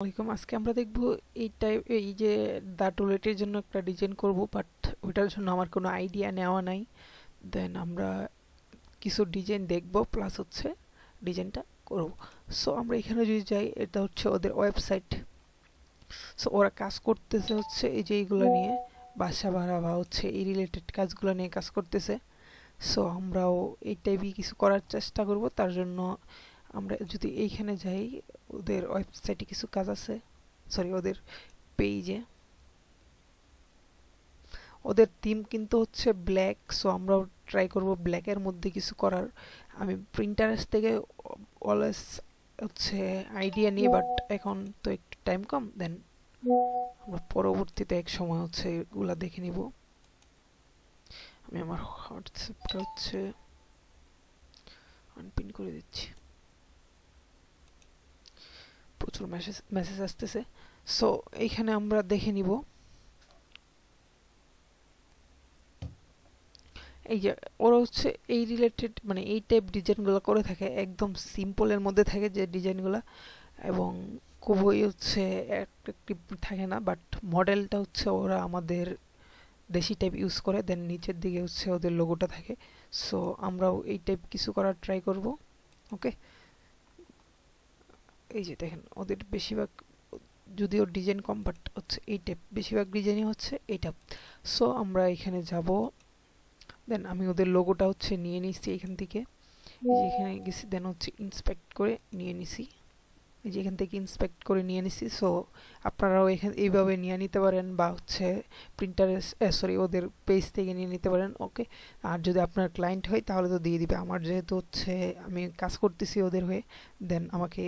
ওয়ালাইকুম। আজকে আমরা দেখব এই যে দা টুলেটের জন্য একটা ডিজাইন করব, বাট ওটার জন্য আমার কোনো আইডিয়া নেওয়া নাই। দেন আমরা কিছু ডিজাইন দেখব প্লাস ডিজাইনটা করব। সো আমরা এখানে যদি যাই, এটা ওদের ওয়েবসাইট। সো ওরা কাজ করতেছে এই যে এইগুলো নিয়ে, বাসা ভাড়া বা এই রিলেটেড কাজগুলো নিয়ে কাজ করতেছে। সো আমরাও এই টাইপই কিছু করার চেষ্টা করব। তার জন্য আমরা যদি এইখানে যাই, ওদের ওয়েবসাইটে কিছু কাজ আছে, সরি ওদের পেজে। ওদের থিম কিন্তু ব্ল্যাক, সো আমরাও ট্রাই করব ব্ল্যাকের মধ্যে কিছু করার। আমি প্রিন্টারেস্ট থেকে অলওয়েজ আইডিয়া নিই, বাট এখন তো একটু টাইম কম। দেন আমরা পরবর্তীতে এক সময় এগুলা দেখে নিব। আমি আমার হোয়াটসঅ্যাপটা আনপিন করে দিচ্ছি, প্রচুর মেসেজ আসতেছে। সো এইখানে আমরা দেখে নিব এই যে ওরা এই রিলেটেড, মানে এই টাইপ ডিজাইনগুলো করে থাকে, একদম সিম্পলের মধ্যে থাকে যে ডিজাইনগুলো, এবং খুবই অ্যাট্রাকটিভ থাকে না। বাট মডেলটা ওরা আমাদের দেশি টাইপ ইউজ করে। দেন নিচের দিকে ওদের লোগোটা থাকে। সো আমরাও এই টাইপ কিছু করার ট্রাই করব। ওকে, এই যে দেখেন ওদের বেশিরভাগ, যদিও ডিজাইন কম, বাট এই টাইপ বেশিরভাগ ডিজাইনই এইটা। সো আমরা এখানে যাব। দেন আমি ওদের লোগোটা নিয়ে নিছি এখান থেকে, এখানে গেছি। দেন ইন্সপেক্ট করে নিয়ে নিছি, এই যে এখান থেকে ইন্সপেক্ট করে নিয়ে নিছি। সো আপনারাও এখানে এইভাবে নিয়ে নিতে পারেন, বা প্রিন্টারে ওদের পেজ থেকে নিয়ে নিতে পারেন। ওকে, আর যদি আপনার ক্লায়েন্ট হয় তাহলে তো দিয়ে দিবে। আমার যেহেতু আমি কাজ করতেছি ওদের হয়ে, দেন আমাকে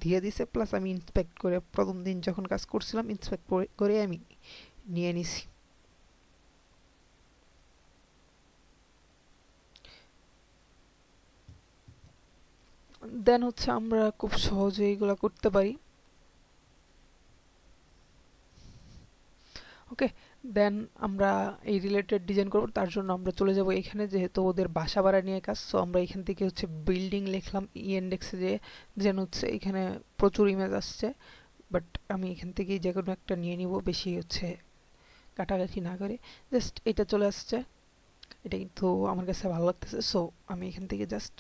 দিয়ে দিছে। প্লাস আমি ইন্সপেক্ট করে, প্রথম দিন যখন কাজ করছিলাম ইন্সপেক্ট করে আমি নিয়ে নিছি। দেন আমরা খুব সহজে এগুলা করতে পারি। ওকে, দেন আমরা এই রিলেটেড ডিজাইন করব। তার জন্য আমরা চলে যাব এখানে, যেহেতু ওদের বাসা ভাড়া নিয়ে কাজ। সো আমরা এখান থেকে বিল্ডিং লিখলাম ইন্ডেক্সে, যেন এখানে প্রচুর ইমেজ আসছে। বাট আমি এখান থেকে যে কোনো একটা নিয়ে নিব, বেশি কাটাকাটি না করে। জাস্ট এটা চলে আসছে, এটা কিন্তু আমার কাছে ভালো লাগতেছে। সো আমি এখান থেকে জাস্ট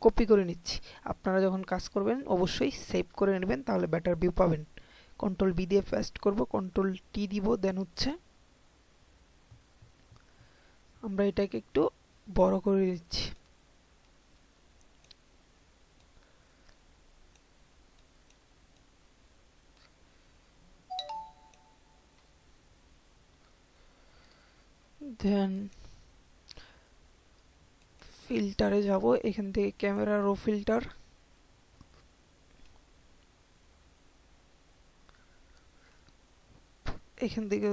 কপি করে নিচ্ছি। আপনারা যখন কাজ করবেন অবশ্যই সেভ করে নেবেন, তাহলে বেটার ভিউ পাবেন। কন্ট্রোল বি দিয়ে পেস্ট করব, কন্ট্রোল টি দিব। দেন আমরা এটাকে একটু বড় করে দিচ্ছি। দেন ফিল্টারে যাব, এখান থেকে ক্যামেরা রো ফিল্টার। এখান থেকে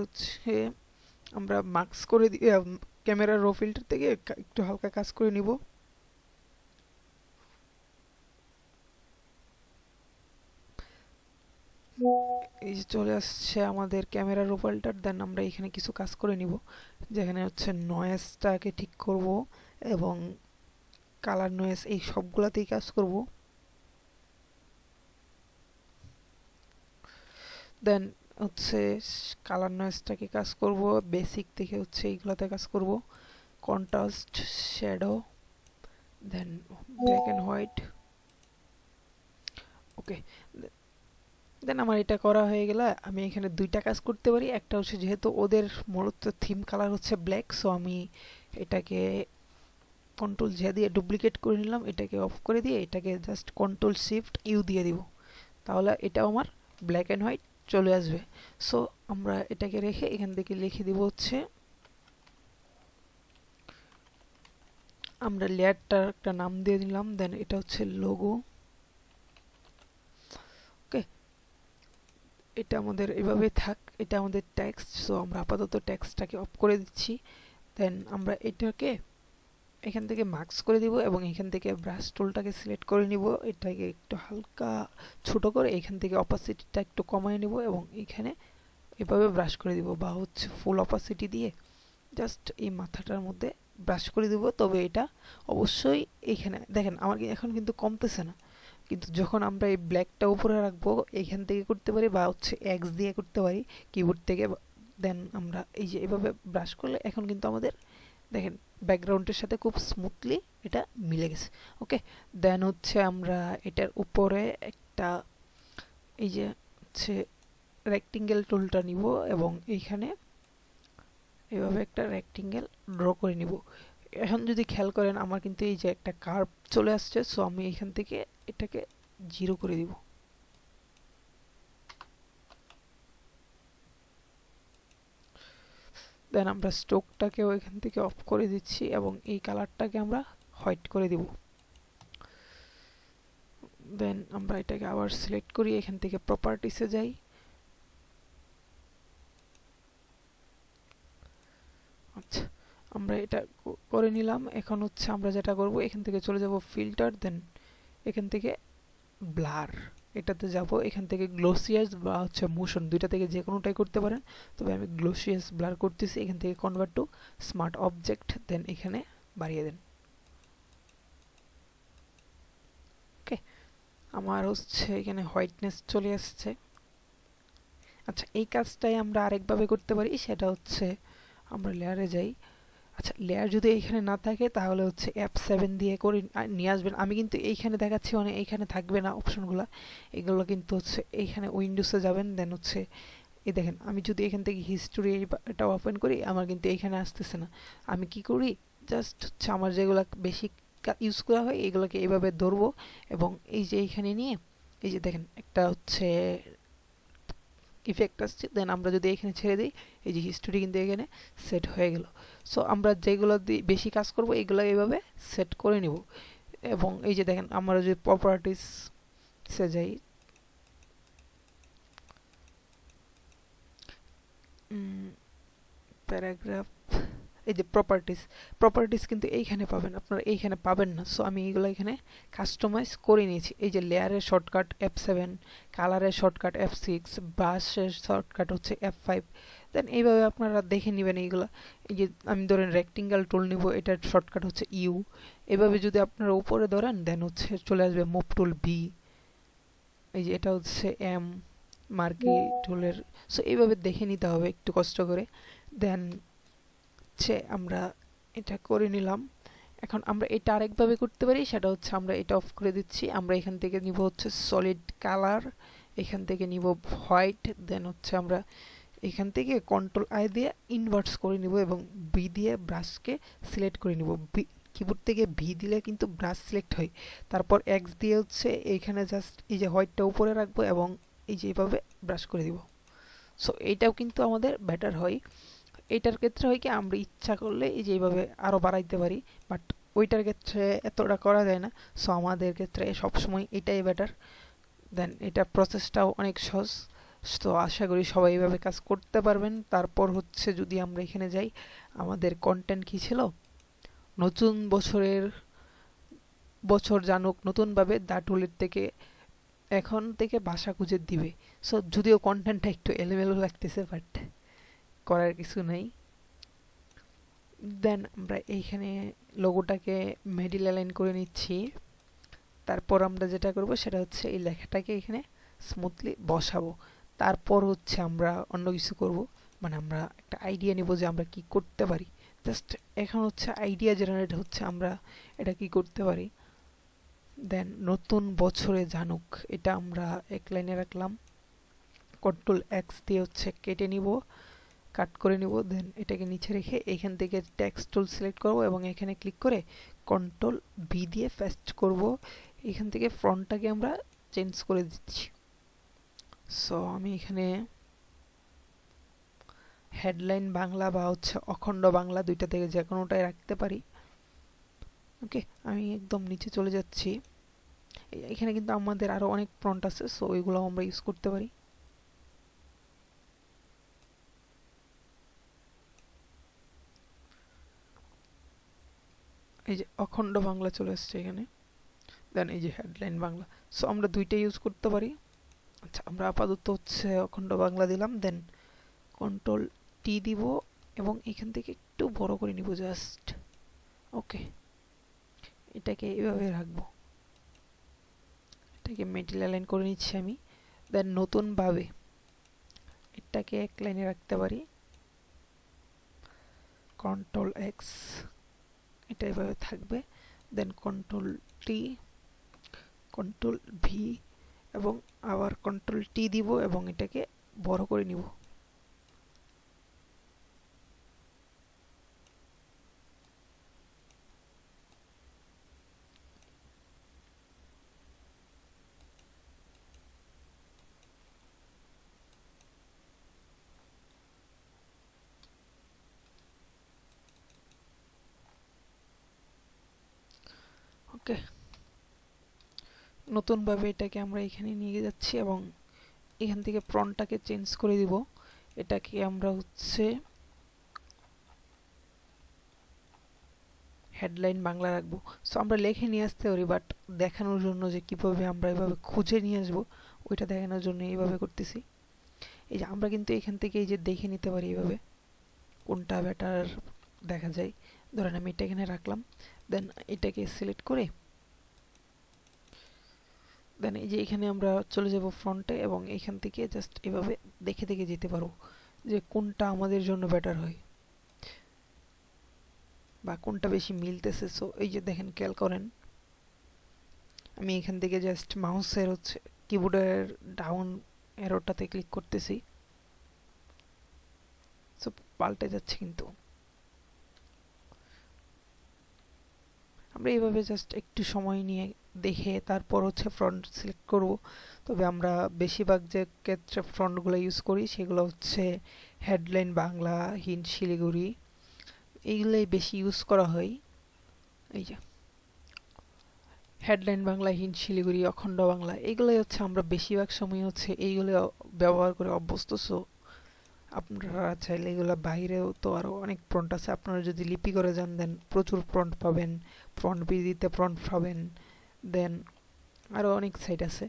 আমরা মার্কস করে দিয়ে ক্যামেরা রো ফিল্টার থেকে একটু হালকা কাজ করে নিব। এই যে চলে আসছে আমাদের ক্যামেরা রো ফিল্টার। দেন আমরা এখানে কিছু কাজ করে নিব, যেখানে নয়েজটাকে ঠিক করব এবং কালার নয়েজ, এই সবগুলাতেই কাজ করব। দেন কালার নয়েজটাকে কাজ করব, বেসিক থেকে এইগুলাতে কাজ করব, contrast, shadow, then black and white. Okay, then আমার এটা করা হয়ে গেলে আমি এখানে দুইটা কাজ করতে পারি। একটা যেহেতু ওদের মূলত থিম কালার ব্ল্যাক, সো আমি এটাকে কন্ট্রোল জে দিয়ে ডুপ্লিকেট করে নিলাম, এটাকে অফ করে দিয়ে এটাকে জাস্ট কন্ট্রোল শিফট ইউ দিয়ে দিব, তাহলে এটাও আমার ব্ল্যাক এন্ড হোয়াইট চলে আসবে। সো আমরা এটাকে রেখে এখান থেকে লিখে দিব আমরা লেয়ারটার একটা নাম দিয়ে দিলাম। দেন এটা লোগো। ওকে, এটা আমাদের এভাবে থাক, এটা আমাদের টেক্সট। সো আমরা আপাতত টেক্সটটাকে অফ করে দিচ্ছি। দেন আমরা এটাকে এখান থেকে মার্কস করে দিব, এবং এখান থেকে ব্রাশ টুলটাকে সিলেক্ট করে নিব, এটাকে একটু হালকা ছোট করে এখান থেকে অপাসিটিটা একটু কমায় নিব, এবং এখানে এভাবে ব্রাশ করে দিব, বা ফুল অপাসিটি দিয়ে জাস্ট এই মাথাটার মধ্যে ব্রাশ করে দিব। তবে এটা অবশ্যই এখানে দেখেন আমার এখন কিন্তু কমতেছে না, কিন্তু যখন আমরা এই ব্ল্যাকটা উপরে রাখবো এখান থেকে করতে পারি বা হচ্ছে এক্স দিয়ে করতে পারি কিবোর্ড থেকে, দেন আমরা এই যে এভাবে ব্রাশ করলে এখন কিন্তু আমাদের দেখেন ব্যাকগ্রাউন্ডের সাথে খুব স্মুথলি এটা মিলে গেছে। ওকে, দেন হচ্ছে আমরা এটার উপরে একটা এই যে হচ্ছে রেক্টেঙ্গেল টুলটা নিব এবং এইখানে এভাবে একটা রেক্টেঙ্গেল ড্র করে নিব। এখন যদি খেয়াল করেন আমার কিন্তু এই যে একটা কার্ভ চলে আসছে, সো আমি এখান থেকে এটাকে 0 করে দিব। দেন আমরা স্ট্রোকটাকেও এখান থেকে অফ করে দিচ্ছি এবং এই কালারটাকে আমরা হোয়াইট করে দিব। দেন আমরা এটাকে আবার সিলেক্ট করি, এখান থেকে প্রপার্টিসে যাই, আচ্ছা আমরা এটা করে নিলাম। এখন হচ্ছে আমরা যেটা করব এখান থেকে চলে যাব ফিল্টার, দেন এখান থেকে ব্লার এটাতে যাব, এখান থেকে গ্লোসিয়াস বা হচ্ছে মোশন দুইটা থেকে যে কোনোটাই করতে পারেন, তবে আমি গ্লোসিয়াস ব্লার করতেছি। এখান থেকে কনভার্ট টু স্মার্ট অবজেক্ট, দেন এখানে বাড়িয়ে দেন। ওকে, আমার হচ্ছে এখানে হোয়াইটনেস চলে আসছে। আচ্ছা এই কাজটাই আমরা আরেকভাবে করতে পারি, সেটা হচ্ছে আমরা লেয়ারে যাই। আচ্ছা লেয়ার যদি এইখানে না থাকে তাহলে হচ্ছে F7 দিয়ে করে নিয়ে আসবেন। আমি কিন্তু এইখানে দেখাচ্ছি মানে এইখানে থাকবে না অপশনগুলো, এগুলো কিন্তু হচ্ছে এইখানে উইন্ডোজে যাবেন, দেন হচ্ছে এই দেখেন আমি যদি এখান থেকে হিস্টোরি এটা ওপেন করি আমার কিন্তু এইখানে আসতেছে না। আমি কি করি, জাস্ট হচ্ছে আমার যেগুলো বেশি ইউজ করা হয় এইগুলোকে এইভাবে ধরবো এবং এই যে এইখানে নিয়ে এই যে দেখেন একটা হচ্ছে ইফেক্ট আসছে, দেন আমরা যদি এখানে ছেড়ে দিই এই যে হিস্টোরি কিন্তু এখানে সেট হয়ে গেল। সো আমরা যেগুলো দিয়ে বেশি কাজ করব এগুলো এইভাবে সেট করে নিব। এবং এই যে দেখেন আমরা যদি প্রপার্টিসে যাই, প্যারাগ্রাফ, এই যে প্রপার্টিস কিন্তু এইখানে পাবেন, আপনারা এইখানে পাবেন না। সো আমি এইগুলো এখানে কাস্টমাইজ করে নিয়েছি। এই যে লেয়ারের শর্টকাট F7, কালারের শর্টকাট F6, ব্রাশের শর্টকাট হচ্ছে F5, দেন এইভাবে আপনারা দেখে নেবেন এইগুলো। এই যে আমি ধরেন রেক্টেঙ্গেল টুল নিব, এটার শর্টকাট হচ্ছে ইউ। এভাবে যদি আপনারা উপরে ধরেন দেন হচ্ছে চলে আসবে মুভ টুল বি, এই যে এটা হচ্ছে এম মার্কি টুলের। সো এইভাবে দেখে নিতে হবে একটু কষ্ট করে। দেন হচ্ছে আমরা এটা করে নিলাম। এখন আমরা এটা আরেকভাবে করতে পারি, সেটা হচ্ছে আমরা এটা অফ করে দিচ্ছি। আমরা এখান থেকে নিব হচ্ছে সলিড কালার, এখান থেকে নিব হোয়াইট, দেন হচ্ছে আমরা এখান থেকে কন্ট্রোল আই দিয়ে ইনভার্স করে নিব এবং বি দিয়ে ব্রাশকে সিলেক্ট করে নিব। কিবোর্ড থেকে ভি দিলে কিন্তু ব্রাশ সিলেক্ট হয়, তারপর এক্স দিয়ে হচ্ছে এইখানে জাস্ট এই যে হোয়াইটটা উপরে রাখবো এবং এই যে এইভাবে ব্রাশ করে দিব। সো এইটাও কিন্তু আমাদের বেটার হয়। এইটার ক্ষেত্রে হয় কি আমরা ইচ্ছা করলে এই যে এইভাবে আরও বাড়াইতে পারি, বাট ওইটার ক্ষেত্রে এতটা করা যায় না। সো আমাদের ক্ষেত্রে সবসময় এটাই বেটার। দেন এটা প্রসেসটাও অনেক সহজ। তো আশা করি সবাই এইভাবে কাজ করতে পারবেন। তারপর হচ্ছে যদি আমরা এখানে যাই, আমাদের কন্টেন্ট কি ছিল, নতুন বছর জানুক নতুনভাবে দা টুলের থেকে এখন থেকে ভাষা খুঁজে দিবে। সো যদিও কন্টেন্টটা একটু এলোমেলো লাগতেছে, বাট করার কিছু নাই। দেন আমরা এইখানে লোগোটাকে মিডল অ্যালাইন করে নিচ্ছি। তারপর আমরা যেটা করব সেটা হচ্ছে এই লেখাটাকে এখানে স্মুথলি বসাবো। তারপর হচ্ছে আমরা অন্য কিছু করব, মানে আমরা একটা আইডিয়া নিব যে আমরা কি করতে পারি। জাস্ট এখন হচ্ছে আইডিয়া জেনারেট হচ্ছে আমরা এটা কি করতে পারি। দেন নতুন বছরে জানুক, এটা আমরা এক লাইনে রাখলাম। কন্ট্রোল এক্স দিয়ে হচ্ছে কেটে নিব, কাট করে নিব। দেন এটাকে নিচে রেখে এখান থেকে টেক্সট টুল সিলেক্ট করব এবং এখানে ক্লিক করে কন্ট্রোল ভি দিয়ে পেস্ট করব। এখান থেকে ফন্টটাকে আমরা চেঞ্জ করে দিচ্ছি। সো আমি এখানে হেডলাইন বাংলা বা হচ্ছে অখণ্ড বাংলা দুইটা থেকে যে কোনোটাই রাখতে পারি। ওকে, আমি একদম নিচে চলে যাচ্ছি। এখানে কিন্তু আমাদের আরো অনেক ফন্ট আছে, সো ওইগুলো আমরা ইউজ করতে পারি। এই যে অখণ্ড বাংলা চলে আসছে এখানে, দেন এই যে হেডলাইন বাংলা। সো আমরা দুইটা ইউজ করতে পারি। আচ্ছা আমরা আপাতত হচ্ছে অখণ্ড বাংলা দিলাম, দেন কন্ট্রোল টি দিব এবং এখান থেকে একটু বড় করে নিব জাস্ট। ওকে, এটাকে এভাবে রাখবো। এটাকে মিডল লাইন করে নিচ্ছি আমি। দেন নতুনভাবে এটাকে এক লাইনে রাখতে পারি, কন্ট্রোল এক্স, এটা এভাবে থাকবে। দেন কন্ট্রোল টি, কন্ট্রোল ভি এবং আবার কন্ট্রোল টি দিব এবং এটাকে বড় করে নিব। ওকে, নতুনভাবে এটাকে আমরা এখানে নিয়ে যাচ্ছি এবং এখান থেকে ফন্টটাকে চেঞ্জ করে দিব। এটাকে আমরা হচ্ছে হেডলাইন বাংলা রাখবো। সো আমরা লিখে নিয়ে আসতে পারি, বাট দেখানোর জন্য যে কিভাবে আমরা এভাবে খুঁজে নিয়ে আসবো ওইটা দেখানোর জন্য এইভাবে করতেছি। এই যে আমরা কিন্তু এখান থেকে এই যে দেখে নিতে পারি এইভাবে কোনটা বেটার দেখা যায়। ধরেন আমি এটা এখানে রাখলাম, দেন এটাকে সিলেক্ট করে দেন এই যে এখানে আমরা চলে যাব ফ্রন্টে এবং এখান থেকে জাস্ট এভাবে দেখে দেখে যেতে পারবো যে কোনটা আমাদের জন্য বেটার হয় বা কোনটা বেশি মিলতেছে। সো এই যে দেখেন, খেয়াল করেন আমি এখান থেকে জাস্ট মাউসের হচ্ছে কিবোর্ডের ডাউন অ্যারোটাতে ক্লিক করতেছি, সো পাল্টে যাচ্ছে। কিন্তু আমরা এইভাবে জাস্ট একটু সময় নিয়ে দেখে তারপর হচ্ছে ফ্রন্ট সিলেক্ট করব। তবে আমরা বেশিরভাগ যে ক্ষেত্রে ফ্রন্টগুলো ইউজ করি সেগুলো হচ্ছে হেডলাইন বাংলা, হিন্ট শিলিগুড়ি, এইগুলাই বেশি ইউজ করা হয়। এই যে হেডলাইন বাংলা, হিন্ট শিলিগুড়ি, অখণ্ড বাংলা, এইগুলাই হচ্ছে আমরা বেশিরভাগ সময় হচ্ছে এইগুলো ব্যবহার করে অভ্যস্ত। সো আপনারা চাইলে এগুলো বাইরেও তো আরও অনেক ফ্রন্ট আছে, আপনারা যদি লিপি করে যান দেন প্রচুর ফ্রন্ট পাবেন, ফ্রন্ট বিডিতে ফ্রন্ট পাবেন, দেন আরও অনেক সাইট আছে।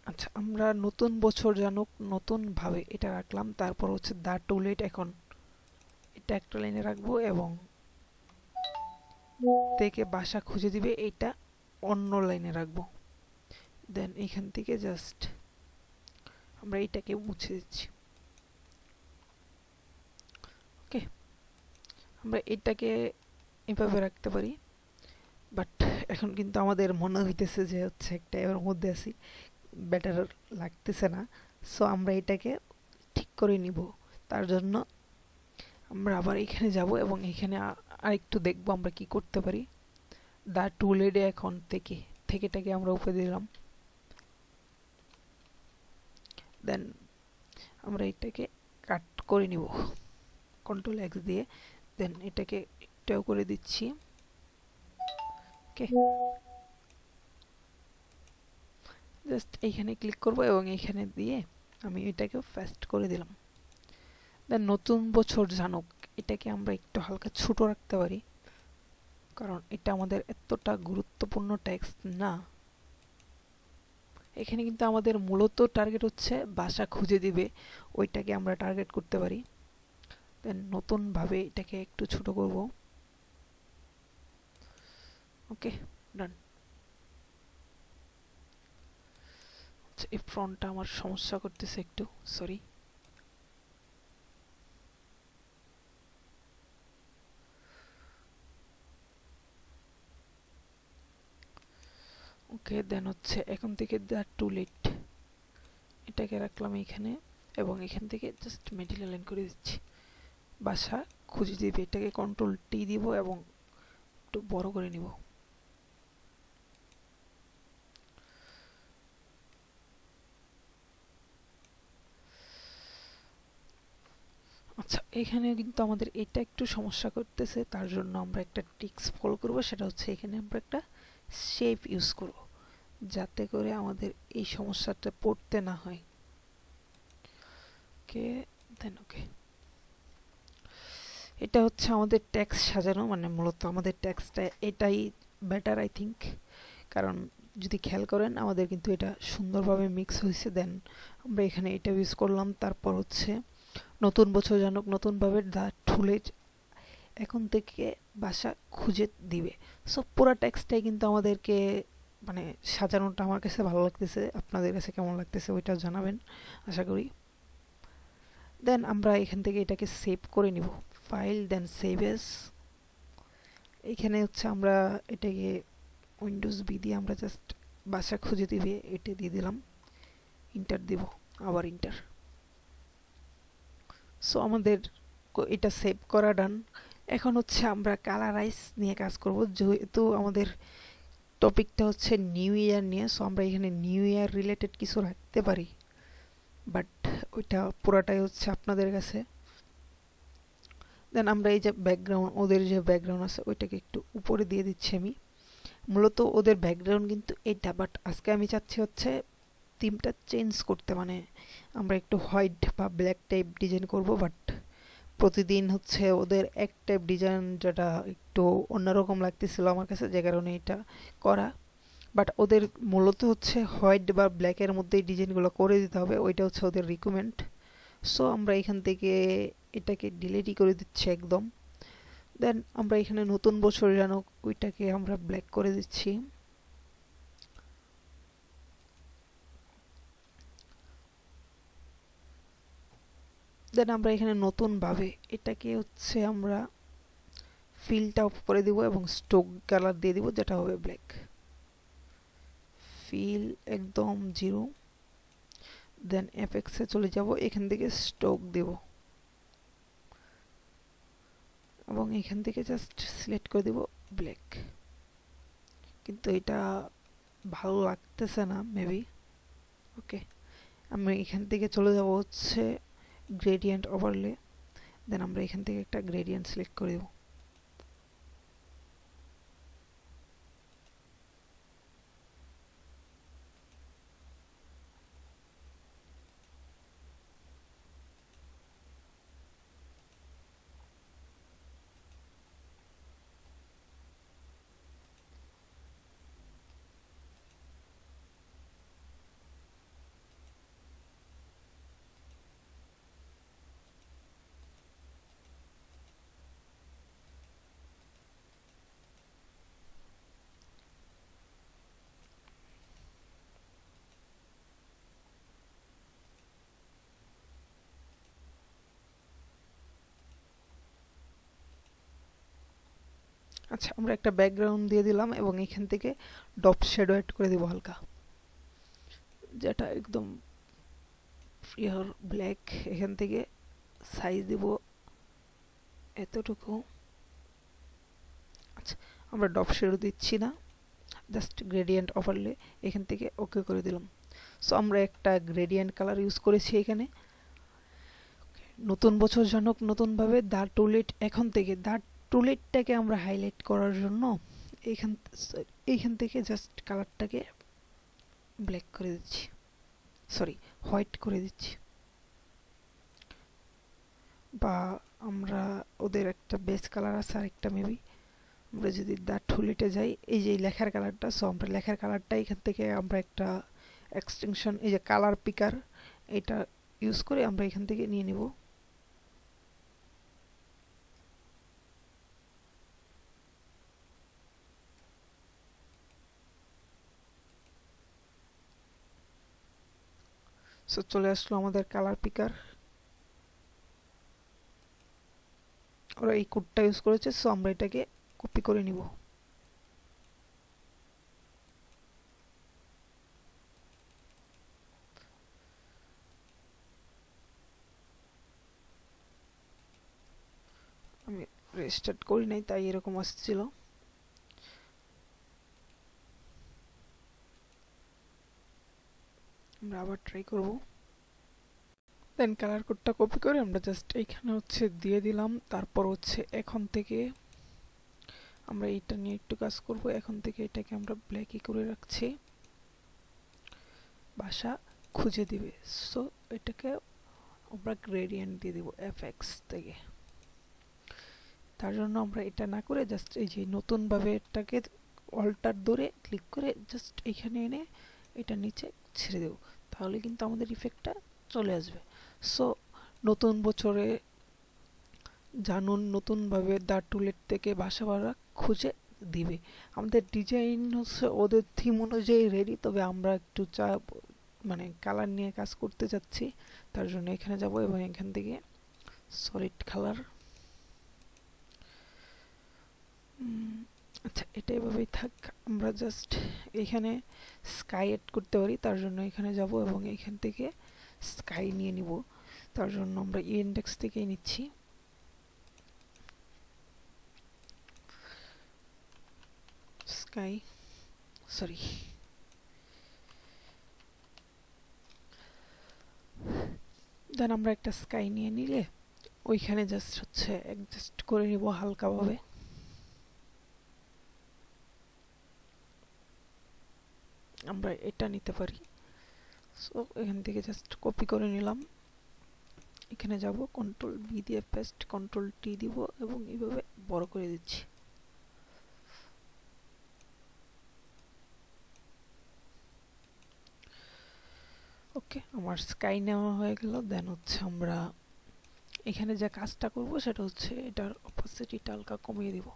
আচ্ছা, আমরা নতুন বছর জানুক নতুনভাবে এটা রাখলাম। তারপর হচ্ছে দা টুলেট, এখন এটা একটা লাইনে রাখবো এবং থেকে ভাষা খুঁজে দিবে এইটা অন্য লাইনে রাখবো। দেন এখান থেকে জাস্ট আমরা এইটাকে মুছে দিচ্ছি। ওকে, আমরা এটাকে এভাবে রাখতে পারি, বাট এখন কিন্তু আমাদের মনে হইতেছে যে হচ্ছে একটা এর মধ্যে আছি, বেটার লাগতেছে না। সো আমরা এটাকে ঠিক করে নিব। তার জন্য আমরা আবার এখানে যাব এবং এখানে আরেকটু দেখবো আমরা কি করতে পারি। দা টুলেটে এখন থেকেটাকে আমরা উপরে দিলাম, দেন আমরা এটাকে কাট করে নিব কন্ট্রোল এক্স দিয়ে। দেন এটাকে একটাও করে দিচ্ছি। ওকে, জাস্ট এইখানে ক্লিক করব এবং এইখানে দিয়ে আমি এটাকে ফাস্ট করে দিলাম। দেন নতুন বছর জানুক, এটাকে আমরা একটু হালকা ছোট রাখতে পারি, কারণ এটা আমাদের এতটা গুরুত্বপূর্ণ টেক্সট না। এখানে কিন্তু আমাদের মূলত টার্গেট হচ্ছে ভাষা খুঁজে দিবে, ওইটাকে আমরা টার্গেট করতে পারি। দেন নতুনভাবে এটাকে একটু ছোট করব। ওকে, ডান। এই ফ্রন্টটা আমার সমস্যা করতেছে একটু, সরি। ওকে, দেন হচ্ছে এখন থেকে দা টুলেট এটাকে রাখলাম এখানে এবং এখান থেকে জাস্ট মিডল লাইন করে দিচ্ছি, ভাষা খুঁজে দিবে। এটাকে কন্ট্রোল টি দিব এবং একটু বড় করে নিব। আচ্ছা, এখানে কিন্তু আমাদের এটা একটু সমস্যা করতেছে, তার জন্য আমরা একটা ট্রিক্স ফলো করব। সেটা হচ্ছে এখানে আমরা একটা শেপ ইউজ করব যাতে করে আমাদের এই সমস্যাটা পড়তে না হয়। ওকে, দেন ওকে, এটা হচ্ছে আমাদের টেক্সট সাজানো, মানে মূলত আমাদের টেক্সটটা এটাই বেটার আই থিঙ্ক, কারণ যদি খেয়াল করেন আমাদের কিন্তু এটা সুন্দরভাবে মিক্স হয়েছে। দেন আমরা এখানে এটা ইউজ করলাম। তারপর হচ্ছে নতুন বছর জানুক নতুনভাবে দা টুলেট এখন থেকে বাসা খুঁজে দিবে। সো পুরো টেক্সটটাই কিন্তু আমাদেরকে মানে সাজানোটা আমার কাছে ভালো লাগতেছে, আপনাদের কাছে কেমন লাগতেছে ওইটাও জানাবেন আশা করি। দেন আমরা এখান থেকে এটাকে সেভ করে নিব, ফাইল দেন সেভ এস। এখানে হচ্ছে আমরা এটাকে উইন্ডোজ বি দিয়ে আমরা জাস্ট বাসা খুঁজে দিবে এটা দিয়ে দিলাম, ইন্টার দিব, আবার ইন্টার। সো আমাদের এটা সেভ করা ডান। এখন হচ্ছে আমরা কালারাইজ নিয়ে কাজ করব, যেহেতু আমাদের টপিকটা হচ্ছে নিউ ইয়ার নিয়ে। সো আমরা এখানে নিউ ইয়ার রিলেটেড কিছু রাখতে পারি, বাট ওইটা পুরাটাই হচ্ছে আপনাদের কাছে। দেন আমরা এই যে ব্যাকগ্রাউন্ড, ওদের যে ব্যাকগ্রাউন্ড আছে ওইটাকে একটু উপরে দিয়ে দিচ্ছি আমি। মূলত ওদের ব্যাকগ্রাউন্ড কিন্তু এটা, বাট আজকে আমি চাচ্ছি হচ্ছে থিমটা চেঞ্জ করতে, মানে আমরা একটু হোয়াইট বা ব্ল্যাক টাইপ ডিজাইন করব। বাট প্রতিদিন হচ্ছে ওদের এক টাইপ ডিজাইন যেটা একটু অন্যরকম লাগতেছিল আমার কাছে, যে কারণে এটা করা। বাট ওদের মূলত হচ্ছে হোয়াইট বা ব্ল্যাকের মধ্যেই ডিজাইনগুলো করে দিতে হবে, ওইটা হচ্ছে ওদের রিকোয়ারমেন্ট। সো আমরা এখান থেকে এটাকে ডিলিটই করে দিচ্ছি একদম। দেন আমরা এখানে নতুন বছর যেন ওইটাকে আমরা ব্ল্যাক করে দিচ্ছি। দেন আমরা এখানে নতুন ভাবে এটাকে হচ্ছে আমরা ফিলটা অফ করে দিব এবং স্ট্রোক কালার দিয়ে দিব, যেটা হবে ব্ল্যাক। ফিল একদম 0। দেন এফএক্সে চলে যাব, এখান থেকে স্ট্রোক দেব এবং এখান থেকে জাস্ট সিলেক্ট করে দিব ব্ল্যাক। কিন্তু এটা ভালো লাগতেছে না মেবি। ওকে, আমি এখান থেকে চলে যাব হচ্ছে গ্রেডিয়েন্ট ওভারলে। দেন আমরা এখান থেকে একটা গ্রেডিয়েন্ট সিলেক্ট করে দেব। আচ্ছা, আমরা একটা ব্যাকগ্রাউন্ড দিয়ে দিলাম এবং এখান থেকে ডপ শ্যাডো অ্যাড করে দিব হালকা, যেটা একদম পিওর ব্ল্যাক। এখান থেকে সাইজ দিব এতটুকু। আচ্ছা, আমরা ডপ শ্যাডো দিচ্ছি না, জাস্ট গ্রেডিয়েন্ট ওভারলে, এখান থেকে ওকে করে দিলাম। সো আমরা একটা গ্রেডিয়েন্ট কালার ইউজ করেছি এখানে। নতুন বছর জানুক নতুনভাবে, দা টুলেট এখন থেকে দা টুলেটটাকে আমরা হাইলাইট করার জন্য এইখান থেকে জাস্ট কালারটাকে ব্ল্যাক করে দিচ্ছি, সরি হোয়াইট করে দিচ্ছি। বা আমরা ওদের একটা বেস কালার আছে আরেকটা মেবি, আমরা যদি দা টুলেটে যাই, এই যে লেখার কালারটা, সো আমরা লেখার কালারটা এখান থেকে আমরা একটা এক্সটেনশন, এই যে কালার পিকার, এটা ইউজ করে আমরা এখান থেকে নিয়ে নিব। সো চলে আসলো আমাদের কালার পিকার, ওরা এই কোডটা ইউজ করেছে। সো আমরা এটাকে কপি করে নিব। আমি রেস্টার্ট করি নাই তাই এরকম আসছিল। আমরা আবার ট্রাই করব। দেন কালার কোডটা কপি করে আমরা জাস্ট এইখানে হচ্ছে দিয়ে দিলাম। তারপর হচ্ছে এখন থেকে আমরা এটা নিয়ে একটু কাজ করব। এখন থেকে এটাকে আমরা ব্ল্যাকই করে রাখছি, বাসা খুঁজে দিবে। সো এটাকে আমরা গ্রেডিয়েন্ট দিয়ে দিব এফএক্স থেকে। তার জন্য আমরা এটা না করে জাস্ট এই যে নতুনভাবে এটাকে অল্টার ধরে ক্লিক করে জাস্ট এখানে এনে এটা নিচে ছেড়ে দেব, তাহলে কিন্তু আমাদের ইফেক্টটা চলে আসবে। সো নতুন বছরে জানুন নতুনভাবে দা টুলেট থেকে বাসাবাড়া খুঁজে দিবে। আমাদের ডিজাইন হচ্ছে ওদের থিম অনুযায়ী রেডি, তবে আমরা একটু মানে কালার নিয়ে কাজ করতে যাচ্ছি, তার জন্য এখানে যাব এবং এখান থেকে সলিড কালার, আচ্ছা এটা এভাবেই থাক। আমরা জাস্ট এখানে স্কাই এড করতে পারি, তার জন্য এখানে যাব এবং এখান থেকে স্কাই নিয়ে নিব। তার জন্য আমরা ইন্ডেক্স থেকেই নিচ্ছি। স্কাই, সরি, দেন আমরা একটা স্কাই নিয়ে নিলে ওইখানে জাস্ট হচ্ছে অ্যাডজাস্ট করে নিব হালকাভাবে। আমরা এটা নিতে পারি। সো এখান থেকে জাস্ট কপি করে নিলাম, এখানে যাব কন্ট্রোল বি দিয়ে পেস্ট, কন্ট্রোল টি দিব এবং এইভাবে বড় করে দিচ্ছি। ওকে, আমার স্কাই নেওয়া হয়ে গেল। দেন হচ্ছে আমরা এখানে যে কাজটা করব সেটা হচ্ছে এটার অপাসিটিটা হালকা কমিয়ে দিব।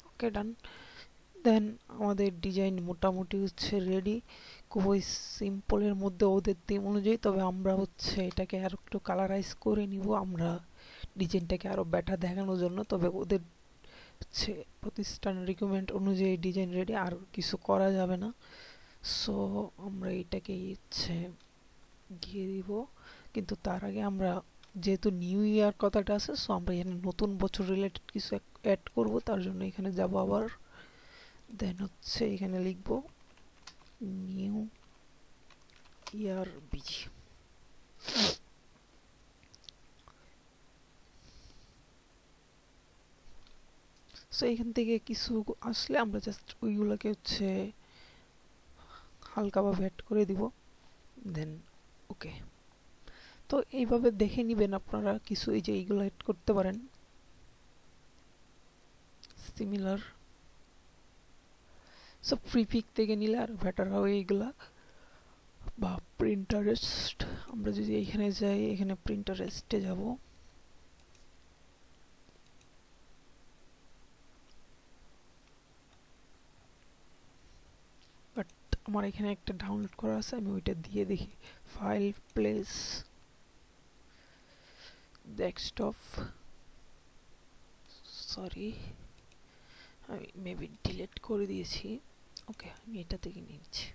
ওকে ডান। দেন আমাদের ডিজাইন মোটামুটি হচ্ছে রেডি, খুবই সিম্পলের মধ্যে ওদের থিম অনুযায়ী। তবে আমরা হচ্ছে এটাকে আর একটু কালারাইজ করে নিব আমরা ডিজাইনটাকে আরো বেটার দেখানোর জন্য। তবে ওদের হচ্ছে প্রতিষ্ঠান রিকমেন্ড অনুযায়ী ডিজাইন রেডি, আর কিছু করা যাবে না। সো আমরা এটাকে হচ্ছে গিয়ে দিব, কিন্তু তার আগে আমরা যেহেতু নিউ ইয়ার কথাটা আছে, সো আমরা এখানে নতুন বছর রিলেটেড কিছু অ্যাড করব। তার জন্য এখানে যাব আবার, দেন হচ্ছে এখানে লিখব নিউ ইয়ার বিজি। সো এখান থেকে কিছু আসলে আমরা জাস্ট ওইগুলোকে হচ্ছে হালকাভাবে অ্যাড করে দিব, দেন ওকে। তো এইভাবে দেখে নিবেন আপনারা কিছু, এই যে এইগুলো অ্যাড করতে পারেন সিমিলার। সব প্রিপিক থেকে নিলে আর বেটার হবে এইগুলা, বা প্রিন্টারেস্ট। আমরা যদি এখানে যাই, এখানে প্রিন্টারেস্টে যাব, বাট আমার এখানে একটা ডাউনলোড করা আছে, আমি ওইটা দিয়ে দেখি। ফাইল, প্লেস, ডেস্কটপ, সরি আমি মেবি ডিলিট করে দিয়েছি। ওকে, আমি এটা থেকে নিচ্ছি।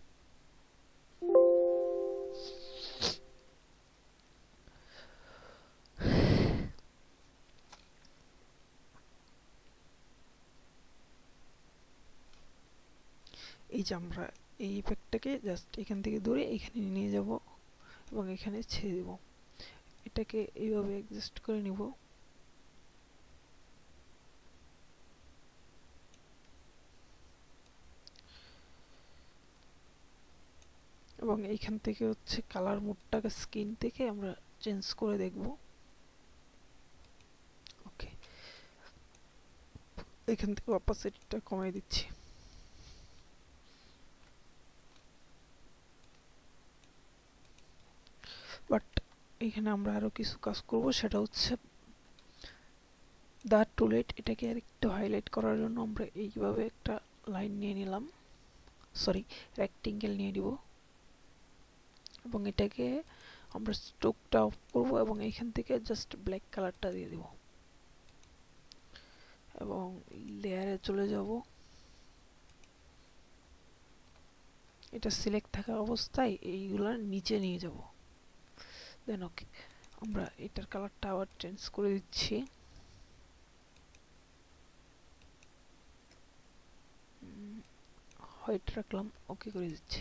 এই যে আমরা এই ইফেক্টটাকে জাস্ট এখান থেকে ধরে এখানে নিয়ে যাব এবং এখানে ছেড়ে দেব। এটাকে এইভাবে অ্যাডজাস্ট করে নিব এবং এইখান থেকে হচ্ছে কালার মোডটাকে স্কিন থেকে আমরা চেঞ্জ করে দেখব। ওকে, এখান থেকে অপাসিটিটা কমিয়ে দিচ্ছি। বাট এখানে আমরা আরো কিছু কাজ করব, সেটা হচ্ছে দা টুলেট, এটাকে আরেকটু হাইলাইট করার জন্য আমরা এইভাবে একটা লাইন নিয়ে নিলাম, সরি রেক্টেঙ্গেল নিয়ে নিব এবং এটাকে আমরা স্ট্রোকটা অফ করব এবং এখান থেকে জাস্ট ব্ল্যাক কালারটা দিয়ে দিব এবং লেয়ারে চলে যাব। এটা সিলেক্ট থাকা অবস্থায় এইগুলার নিচে নিয়ে যাব। দেন ওকে, আমরা এটার কালারটা আবার চেঞ্জ করে দিচ্ছি। হোয়াইট রাখলাম, ওকে করে দিচ্ছি।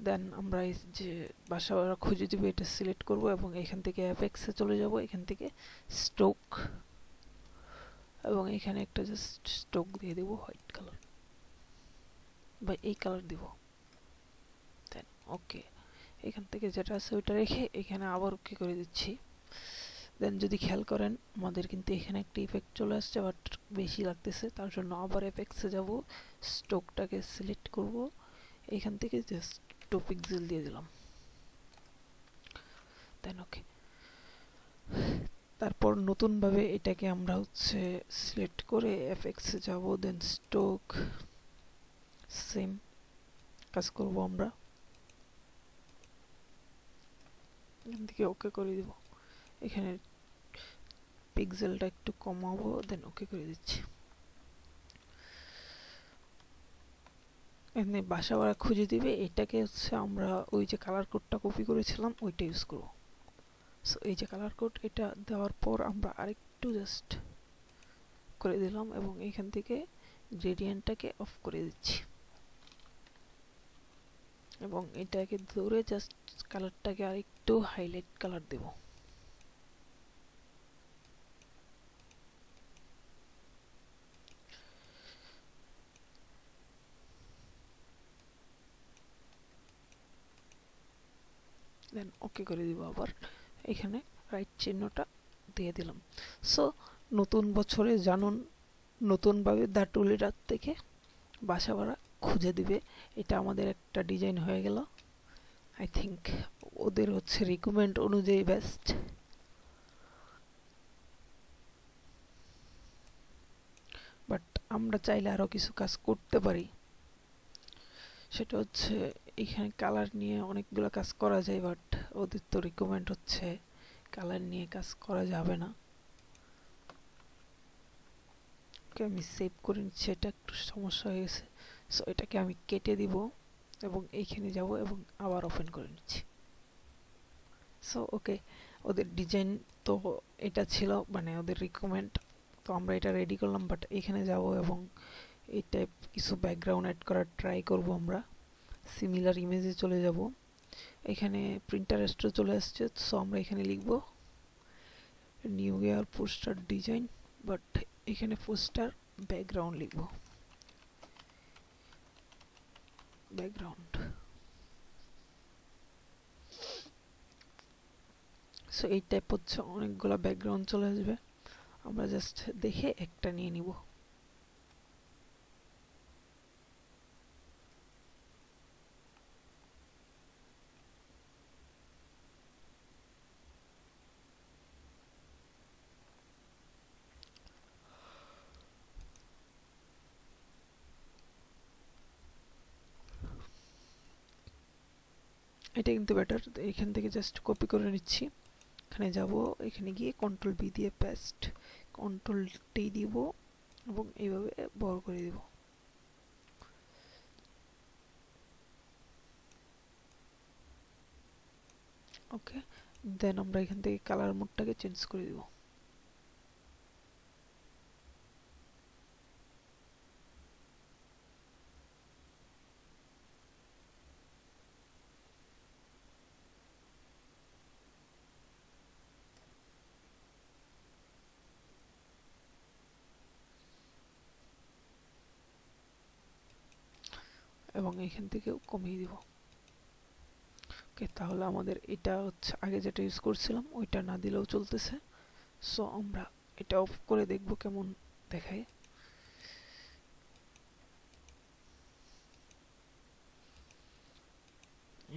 দেন আমরা এই যে বাসা খুঁজে দিব এটা সিলেক্ট করব এবং এখান থেকে অ্যাপেক্সে চলে যাব, এখান থেকে স্ট্রোক এবং এখানে একটা জাস্ট স্ট্রোক দিয়ে দেব হোয়াইট কালার বা এই কালার দিব। দেন ওকে, এখান থেকে যেটা আছে ওইটা রেখে এখানে আবার ওকে করে দিচ্ছি। দেন যদি খেয়াল করেন আমাদের কিন্তু এখানে একটা ইফেক্ট চলে আসছে, বাট বেশি লাগতেছে, তার জন্য আবার অ্যাপেক্সে যাব, স্ট্রোকটাকে সিলেক্ট করব, এখান থেকে জাস্ট 2 পিক্সেল দিয়ে দিলাম, দেন ওকে। তারপর নতুন ভাবে এটাকে আমরা হচ্ছে সিলেক্ট করে এফএক্স এ যাব, দেন স্ট্রোক সেম কাজ করব আমরা, এখান থেকে ওকে করে দিব। এখানে পিক্সেলটা একটু কমাবো, দেন ওকে করে দিচ্ছি। এখানে বাসা ভাড়া খুঁজে দিবে, এটাকে হচ্ছে আমরা ওই যে কালার কোডটা কপি করেছিলাম ওইটা ইউজ করব। সো এই যে কালার কোড, এটা দেওয়ার পর আমরা আরেকটু জাস্ট করে দিলাম এবং এখান থেকে গ্রেডিয়েন্টটাকে অফ করে দিচ্ছি এবং এটাকে ধরে জাস্ট কালারটাকে আরেকটু হাইলাইট কালার দেব। দেন ওকে করে দিব, আবার এখানে রাইট চিহ্নটা দিয়ে দিলাম। সো নতুন বছরে জানুন নতুনভাবে দ্য টুলিটার থেকে বাসা ভাড়া খুঁজে দিবে, এটা আমাদের একটা ডিজাইন হয়ে গেল। আই থিঙ্ক ওদের হচ্ছে রিকমেন্ড অনুযায়ী বেস্ট। বাট আমরা চাইলে আরো কিছু কাজ করতে পারি, সেটা হচ্ছে এখানে কালার নিয়ে অনেকগুলো কাজ করা যায়, বাট ওদের তো রিকমেন্ড হচ্ছে কালার নিয়ে কাজ করা যাবে না। ওকে, আমি সেভ করে নিচ্ছি, এটা একটু সমস্যা হয়ে গেছে। সো এটাকে আমি কেটে দিব এবং এইখানে যাব এবং আবার ওপেন করে নিচ্ছি। সো ওকে, ওদের ডিজাইন তো এটা ছিল, মানে ওদের রিকমেন্ড, তো আমরা এটা রেডি করলাম। বাট এখানে যাব এবং এই টাইপ কিছু ব্যাকগ্রাউন্ড অ্যাড করার ট্রাই করব আমরা। সিমিলার ইমেজে চলে যাব, এখানে প্রিন্টারেস্টও চলে আসছে। সো আমরা এখানে লিখব new year poster design, but এখানে পোস্টার ব্যাকগ্রাউন্ড লিখব, ব্যাকগ্রাউন্ড। সো এই টাইপ হচ্ছে অনেকগুলো ব্যাকগ্রাউন্ড চলে আসবে, আমরা জাস্ট দেখে একটা নিয়ে নিব। এটা কিন্তু বেটার, এখান থেকে জাস্ট কপি করে নিচ্ছি, এখানে যাব, এখানে গিয়ে কন্ট্রোল বি দিয়ে পেস্ট, কন্ট্রোল টি দিব এবং এইভাবে বড় করে দিব। ওকে, দেন আমরা এখান থেকে কালার মোডটাকে চেঞ্জ করে দিব। এবং এখান থেকে কমিয়ে দিব। ওকে, তাহলে আমাদের এটা হচ্ছে আগে যেটা ইউজ করছিলাম ওইটা না দিলেও চলতেছে। সো আমরা এটা অফ করে দেখব কেমন দেখায়।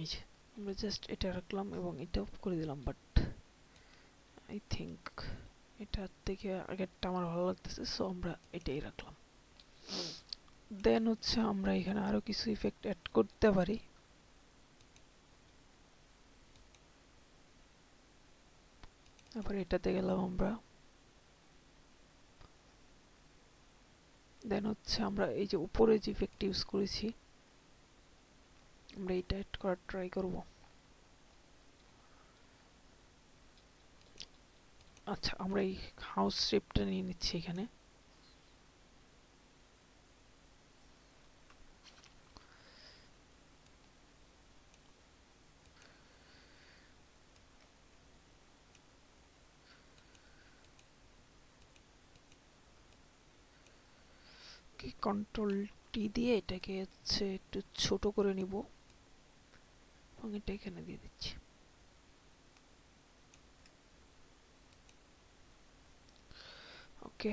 এই যে আমরা জাস্ট এটা রাখলাম এবং এটা অফ করে দিলাম, বাট আই থিঙ্ক এটার থেকে আগেরটা আমার ভালো লাগতেছে, সো আমরা এটাই রাখলাম। দেন হচ্ছে আমরা এখানে আরো কিছু ইফেক্ট অ্যাড করতে পারি। আবার এটাতে গেলাম আমরা, দেন হচ্ছে আমরা এই যে উপরে যে ইফেক্ট ইউজ করেছি আমরা এটা অ্যাড করার ট্রাই করব। আচ্ছা, আমরা এই হাউস শেপটা নিয়ে নিচ্ছি এখানে। কন্ট্রোল টি দিয়ে এটাকে হচ্ছে একটু ছোট করে নিব এবং এটা এখানে দিয়ে দিচ্ছি। ওকে,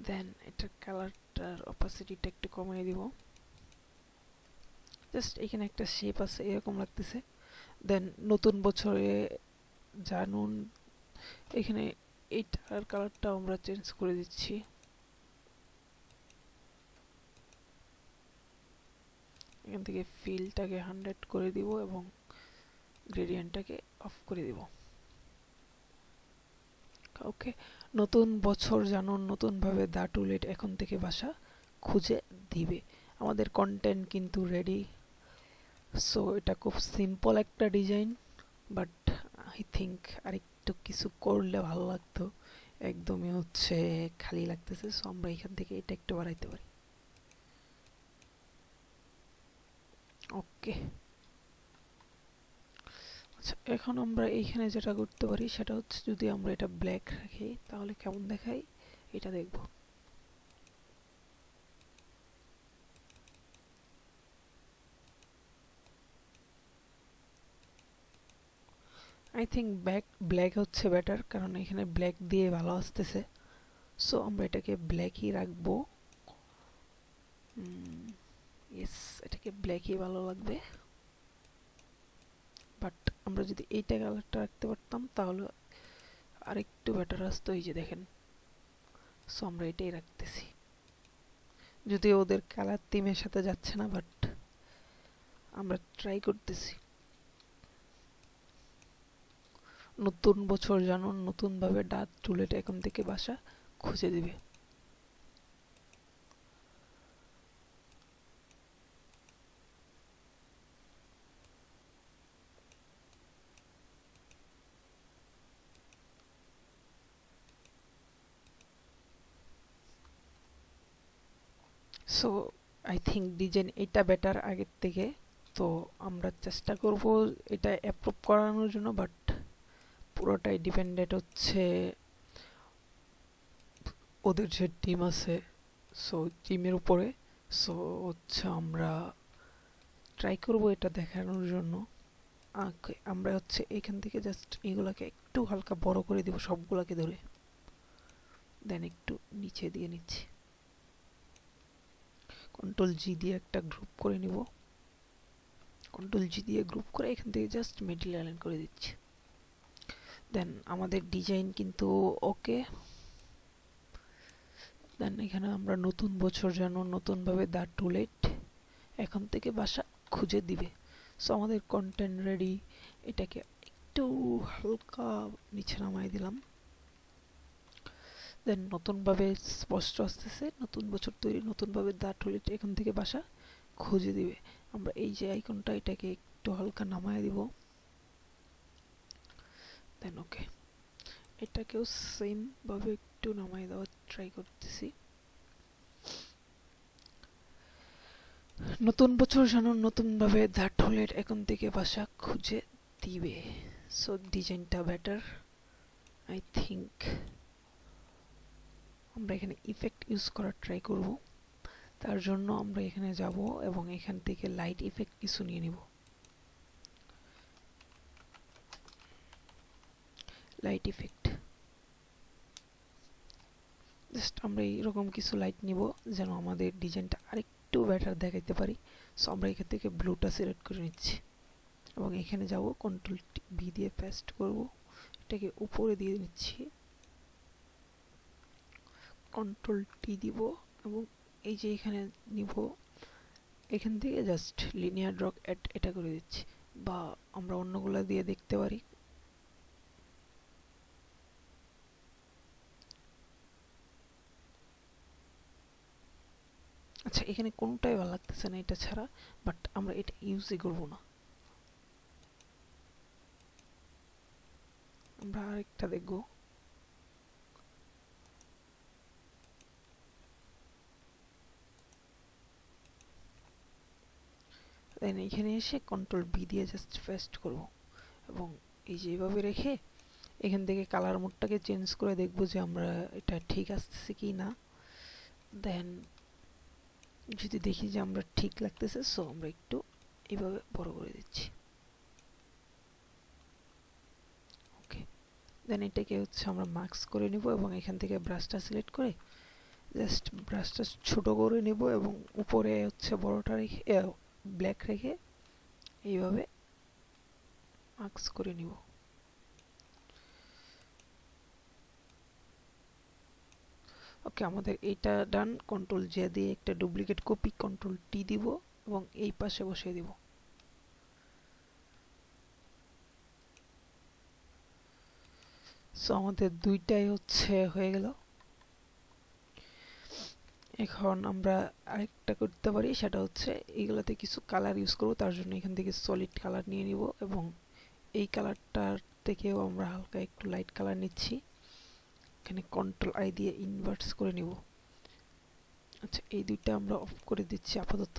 দেন এটার কালারটার অপাসিটিটা একটু কমিয়ে দিব। জাস্ট এখানে একটা শেপ আছে এরকম লাগতেছে। দেন নতুন বছরে জানুন, এখানে এইটার কালারটা আমরা চেঞ্জ করে দিচ্ছি। এখান থেকে ফিলটাকে 100 করে দিব এবং গ্রেডিয়েন্টটাকে অফ করে দিব। ওকে, নতুন বছর জানুন, নতুনভাবে দা টুলেট এখন থেকে বাসা খুঁজে দিবে। আমাদের কন্টেন্ট কিন্তু রেডি। সো এটা খুব সিম্পল একটা ডিজাইন, বাট আই থিঙ্ক আরেকটু কিছু করলে ভালো লাগতো। একদমই হচ্ছে খালি লাগতেছে। সো আমরা এখান থেকে এটা একটু বাড়াইতে পারি। ওকে, আচ্ছা এখন আমরা এইখানে যেটা করতে পারি সেটা হচ্ছে যদি আমরা এটা ব্ল্যাক রাখি তাহলে কেমন দেখায় এটা দেখব। আই থিঙ্ক ব্ল্যাক হচ্ছে বেটার, কারণ এখানে ব্ল্যাক দিয়ে ভালো আসতেছে। সো আমরা এটাকে ব্ল্যাকই রাখবো। ইয়েস, এটাকে ব্ল্যাকই ভালো লাগবে। বাট আমরা যদি এইটা কালারটা রাখতে পারতাম তাহলে আরেকটু বেটার আসতো। এই যে দেখেন, সো আমরা এটাই রাখতেছি। যদি ওদের কালার থিমের সাথে যাচ্ছে না, বাট আমরা ট্রাই করতেছি। নতুন বছর জানুন, নতুনভাবে দাঁত টুলেট এখন থেকে বাসা খুঁজে দিবে। সো আই থিঙ্ক ডিজাইন এটা বেটার আগের থেকে। তো আমরা চেষ্টা করব এটা অ্যাপ্রুভ করানোর জন্য, বাট পুরোটাই ডিপেন্ডেন্ট হচ্ছে ওদের যে টিম আছে, সো টিমের উপরে। সো হচ্ছে আমরা ট্রাই করব এটা দেখানোর জন্য। আমরা হচ্ছে এখান থেকে জাস্ট এগুলাকে একটু হালকা বড় করে দিব সবগুলাকে ধরে, দেন একটু নিচে দিয়ে নিচ্ছি। কন্ট্রোল জি দিয়ে একটা গ্রুপ করে নিব। কন্ট্রোল জি দিয়ে গ্রুপ করে এখান থেকে জাস্ট মিডল অ্যালাইন করে দিচ্ছি। দেন আমাদের ডিজাইন কিন্তু ওকে। দেন এখানে আমরা নতুন বছর যেন নতুনভাবে দা টুলেট এখন থেকে বাসা খুঁজে দিবে। সো আমাদের কন্টেন্ট রেডি। এটাকে একটু হালকা নিচে নামাই দিলাম। দেন নতুনভাবে স্পষ্ট আসতেছে, নতুন বছর তৈরি, নতুনভাবে দা টুলেট এখন থেকে বাসা খুঁজে দিবে। আমরা এই যে আইকনটা এটাকে একটু হালকা নামায় দিব। দেন ওকে, এটাকেও সেম ভাবে একটু নামাই দেওয়ার ট্রাই করতেছি। নতুন বছর জানুন, নতুনভাবে দা টুলেট এখন থেকে বাসা খুঁজে দিবে। সো ডিজাইনটা বেটার আই থিঙ্ক। আমরা এখানে ইফেক্ট ইউজ করার ট্রাই করব। তার জন্য আমরা এখানে যাব এবং এখান থেকে লাইট ইফেক্ট কিছু নিয়ে নিব। লাইট ইফেক্ট জাস্ট আমরা এইরকম কিছু লাইট নিব যেন আমাদের ডিজাইনটা আরেকটু বেটার দেখাইতে পারি। সো আমরা এখান থেকে ব্লুটা সিলেক্ট করে নিচ্ছি এবং এখানে যাব, কন্ট্রোল ভি দিয়ে পেস্ট করব, এটাকে উপরে দিয়ে নিচ্ছি, কন্ট্রোল টি দিব এবং এই যে এখানে নিব, এখান থেকে জাস্ট লিনিয়ার ড্রগ এটা করে দিচ্ছি। বা আমরা অন্যগুলা দিয়ে দেখতে পারি। আচ্ছা এখানে কোনটাই ভালো লাগতেছে না এটা ছাড়া, বাট আমরা এটা ইউজই করব না। আমরা আরেকটা দেখব। দেন এখানে এসে কন্ট্রোল বি দিয়ে জাস্ট পেস্ট করব এবং এই যে এইভাবে রেখে এখান থেকে কালার মোডটাকে চেঞ্জ করে দেখব যে আমরা এটা ঠিক আসতেছে কি না। দেন যদি দেখি যে আমরা ঠিক লাগতেছে, সো আমরা একটু এইভাবে বড় করে দিচ্ছি। ওকে, দেন এটাকে হচ্ছে আমরা মাস্ক করে নিব এবং এখান থেকে ব্রাশটা সিলেক্ট করে জাস্ট ব্রাশটা ছোট করে নিব এবং উপরে হচ্ছে বড়টা রেখে ব্ল্যাক রেখে এইভাবে মার্কস করে নিব। ওকে, আমাদের এইটা ডান। কন্ট্রোল জে দিয়ে একটা ডুপ্লিকেট কপি, কন্ট্রোল টি দিব এবং এই পাশে বসিয়ে দিব। সো আমাদের দুইটাই হচ্ছে হয়ে গেল। এখন আমরা আরেকটা করতে পারি, সেটা হচ্ছে এইগুলোতে কিছু কালার ইউজ করব। তার জন্য এখান থেকে সলিড কালার নিয়ে নিব এবং এই কালারটার থেকেও আমরা হালকা একটু লাইট কালার নিচ্ছি। এখানে কন্ট্রোল আই দিয়ে ইনভার্স করে নিব। আচ্ছা, এই দুইটা আমরা অফ করে দিচ্ছি আপাতত।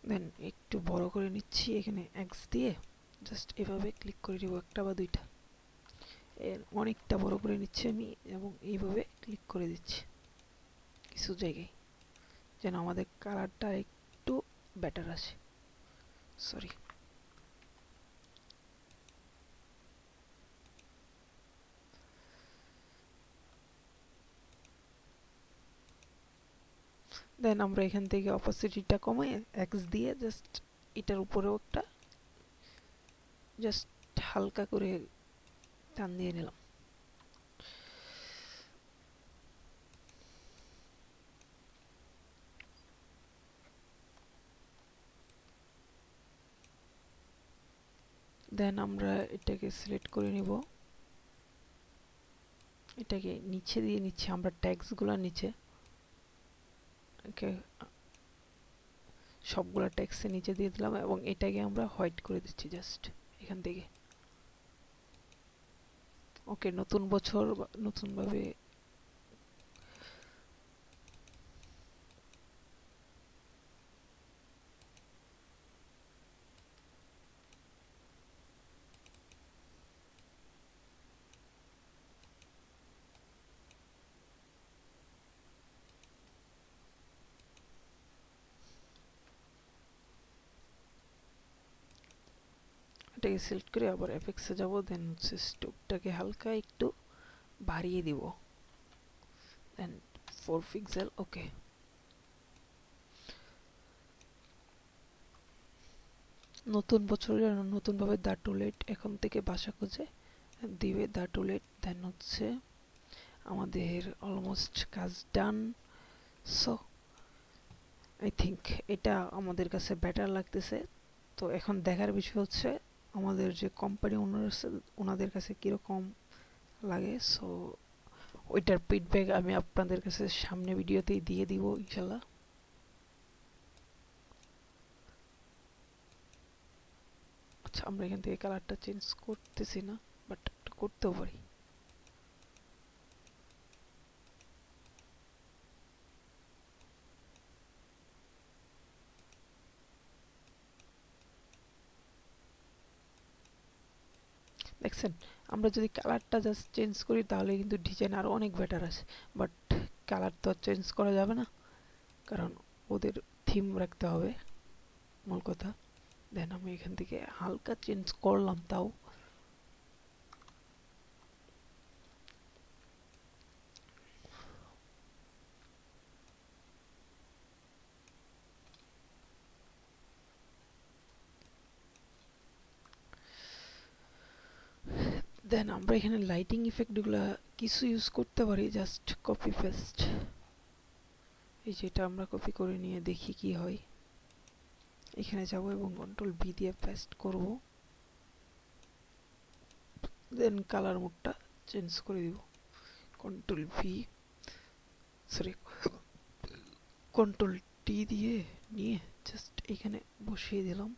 দেন একটু বড় করে নিচ্ছি, এখানে এক্স দিয়ে জাস্ট এভাবে ক্লিক করে দিব, একটা বা দুইটা। অনেকটা বড় করে নিচ্ছি আমি এবং এইভাবে ক্লিক করে দিচ্ছি কিছু জায়গায়, যেন আমাদের কালারটা একটু বেটার আসে। সরি, দেন আমরা এখান থেকে অপোসিটিটা কমাই এক্স দিয়ে জাস্ট এটার উপরেও একটা জাস্ট হালকা করে টান দিয়ে নিলাম। দেন আমরা এটাকে সিলেক্ট করে নিব, এটাকে নিচে দিয়ে নিচ্ছি আমরা ট্যাক্সগুলো নিচে। ওকে, সবগুলা ট্যাক্সের নিচে দিয়ে দিলাম এবং এটাকে আমরা হোয়াইট করে দিচ্ছি জাস্ট এখান থেকে। ওকে, নতুন বছর নতুনভাবে এটাকে সিলেক্ট করে আবার এফেক্টসে যাব। দেন হচ্ছে স্টোকটাকে হালকা একটু বাড়িয়ে দিব, দেন 4 পিক্সেল। ওকে, নতুন বছরের জন্য নতুনভাবে দা টুলেট এখন থেকে বাসা খুঁজে দিবে দা টুলেট। দেন হচ্ছে আমাদের অলমোস্ট কাজ ডান। সো আই থিঙ্ক এটা আমাদের কাছে বেটার লাগতেছে। তো এখন দেখার বিষয় হচ্ছে আমাদের যে কোম্পানি ওনার আছে ওনাদের কাছে কীরকম লাগে। সো ওইটার ফিডব্যাক আমি আপনাদের কাছে সামনে ভিডিওতেই দিয়ে দিব ইনশাল্লাহ। আচ্ছা, আমরা এখান থেকে কালারটা চেঞ্জ করতেছি না, বাট করতেও পারি। দেখছেন, আমরা যদি কালারটা জাস্ট চেঞ্জ করি তাহলে কিন্তু ডিজাইন আরও অনেক বেটার আসে। বাট কালার তো চেঞ্জ করা যাবে না, কারণ ওদের থিম রাখতে হবে মূল কথা। দেন আমি এখান থেকে হালকা চেঞ্জ করলাম তাও। দেন আমরা এখানে লাইটিং ইফেক্টগুলো কিছু ইউজ করতে পারি, জাস্ট কপি পেস্ট। এই যেটা আমরা কপি করে নিয়ে দেখি কি হয়। এখানে যাব এবং কন্ট্রোল ভি দিয়ে পেস্ট করব। দেন কালার মোডটা চেঞ্জ করে দিব, control V sorry control T দিয়ে নিয়ে জাস্ট এখানে বসিয়ে দিলাম।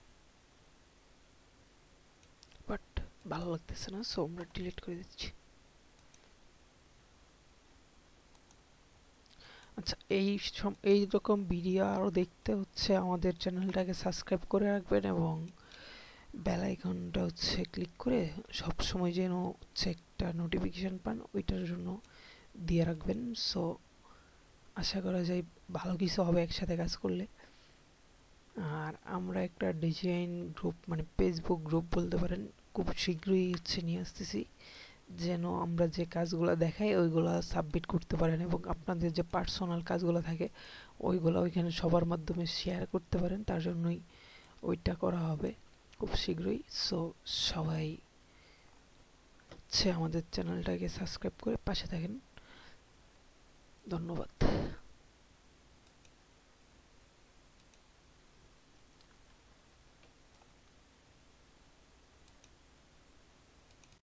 বাট ভালো লাগতেছে না, সো আমরা ডিলিট করে দিচ্ছি। আচ্ছা, এই রকম ভিডিও আরও দেখতে হচ্ছে আমাদের চ্যানেলটাকে সাবস্ক্রাইব করে রাখবেন এবং বেল আইকনটা হচ্ছে ক্লিক করে সব সময় যেন হচ্ছে একটা নোটিফিকেশন পান ওইটার জন্য দিয়ে রাখবেন। সো আশা করা যায় ভালো কিছু হবে একসাথে কাজ করলে। আর আমরা একটা ডিজাইন গ্রুপ মানে ফেসবুক গ্রুপ বলতে পারেন খুব শীঘ্রই হচ্ছে নিয়ে আসতেছি, যেন আমরা যে কাজগুলো দেখাই ওইগুলা সাবমিট করতে পারেন এবং আপনাদের যে পার্সোনাল কাজগুলো থাকে ওইগুলো ওইখানে সবার মাধ্যমে শেয়ার করতে পারেন, তার জন্যই ওইটা করা হবে খুব শীঘ্রই। সো সবাই হচ্ছে আমাদের চ্যানেলটাকে সাবস্ক্রাইব করে পাশে থাকেন। ধন্যবাদ।